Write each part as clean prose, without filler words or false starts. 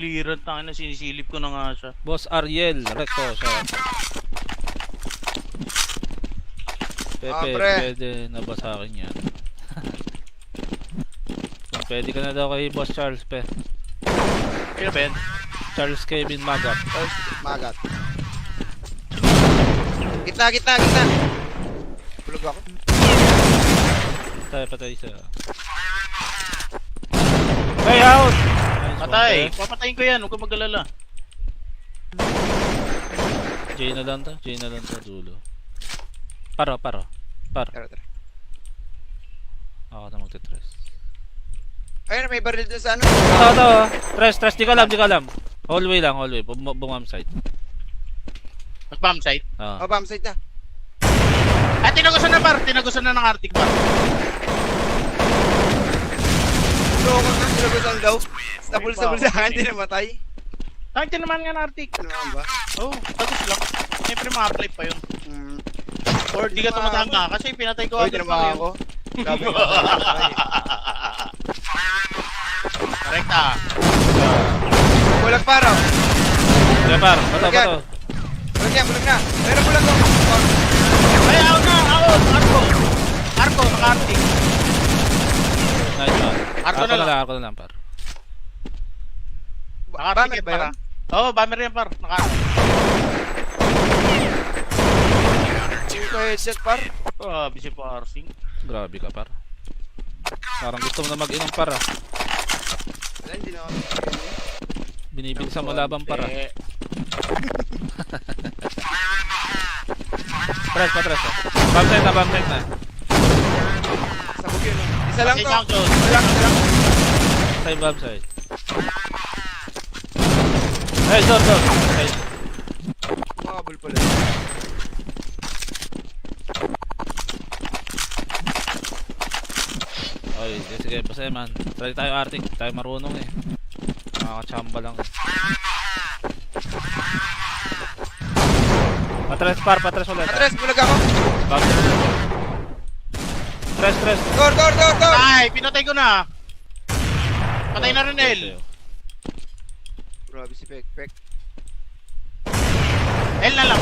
Clearant tayo na sinisilip ko na nga siya. Boss Ariel, recto siya. Pepe, pre. pwede na ba sa akin yan? Kung pwede ka na daw kay Boss Charles, pe. Sino ba yan? Charles Kevin Magat. Magat. Gitna. Bulog ako. Patay siya. Hey, out! Nice Patay! one, pe. Papatayin ko yan, huwag ka mag-alala. J na lang to, dulo. Para. Tara. Ako na magte-tres. Ayun, may baril dun sa ano. Ito. Tres, di ka alam. Hallway. Bumam side. Mag-bomb site. Ah. Oh, bomb site na. At tinagusan na ng Arctic par. Loko na, sinagusan daw. Sabul sa akin, hindi namatay. Bakit naman nga ng Arctic? Ano nga ba? Oh, tagus lang. Siyempre mga flip pa yun. Hmm. Or di ka tumatanga kasi pinatay ko Uy, agad tinamaan pa ako. yun. Grabe ka. Rekta. Bulag pa raw. Sige, par. Bato. Bulag na. Pero bulag ko. Ay, out! Arco, naka-Arctic. Nice one. Arco na lang, par. Naka-Arctic Bomber ba yun? Oo, bomber yan par. Yung headset par. Busy parsing. Grabe ka, par. Parang gusto mo na mag-inom, par. Wala, hindi na ako. Binibilisan mo laban, par. Tres. Bomb site na. Sabog yun. Isa lang to. Junction. Isa lang. Side bomb site. Hey, door. Okay. Makabul pala. Okay, sige, basta man. Try tayo Arctic, tayo marunong eh. Makakachamba lang. Patres ulit. Atres, bulag ako. Tres. Door. Ay, pinatay ko na. Patay na rin El. Grabe si Pek. El na lang.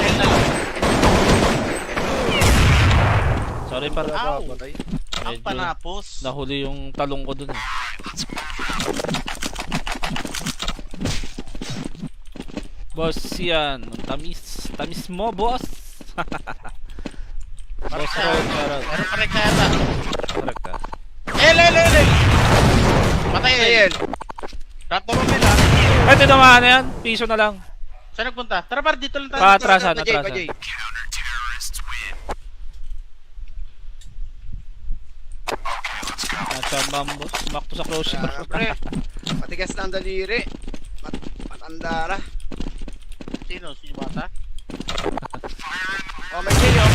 Sorry par. Ow. Patay. Ang Medyo panapos. nahuli yung talong ko dun eh. Boss yan. Tamis mo, boss. Boss roll, charot. Pero correct na yata. Correct ah. El. Patay El. Rap mo ba nila? Ay, tinamaan na yan. Piso na lang. Saan nagpunta? Tara par, dito lang tayo. Atrasan. Pajay. Nachambang boss. Back to sa closure. Pre. Matigas na ang daliri. Matanda na. Sino bata? Oh, may Jay, oh.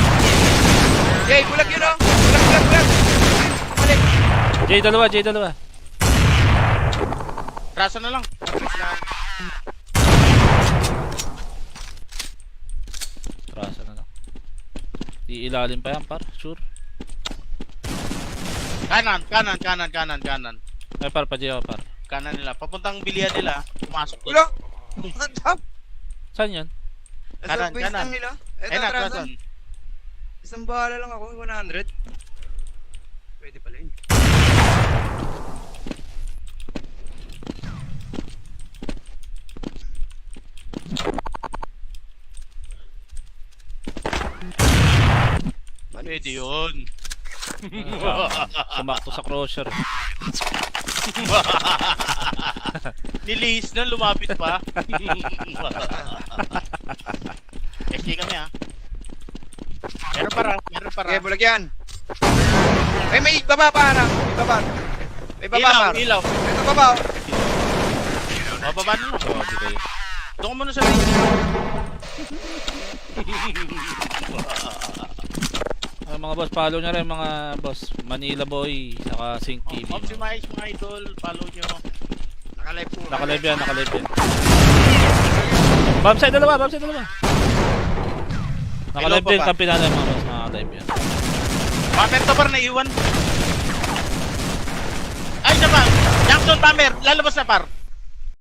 Jay, bulag yun, oh. Bulag. Balik. J dalawa. Rasa na lang. Trasa na lang. Iilalim pa yan par, sure. Kanan. Ay par, pa par. Kanan nila. Papuntang bilihan nila. Pumasok doon. Ulo. Ang top. Saan yan? Kanan. Lang nila. Eh, natrasan. Isang bahala lang ako, 100. Pwede pala yun. Pwede yun. Sumakto sa crusher. Nilis na, lumapit pa. FK kami ah. Meron para. Okay, bulag yan. Ay, may baba pa, ano? May baba. Ilaw. Ito baba, oh. Bababa na lang. Grabe kayo. Doon ka muna sa ring. Mga boss, follow nyo rin mga boss. Manila Boy, saka Sync TV. Optimize mga idol. Follow nyo. Nakalive po. Nakalive yan. Bomb side dalawa. Nakalive din, kampi na mga boss. Nakalive yan. Pamer to par na iwan. Ay, siya pa. Jackson Pamer. Lalabas na par.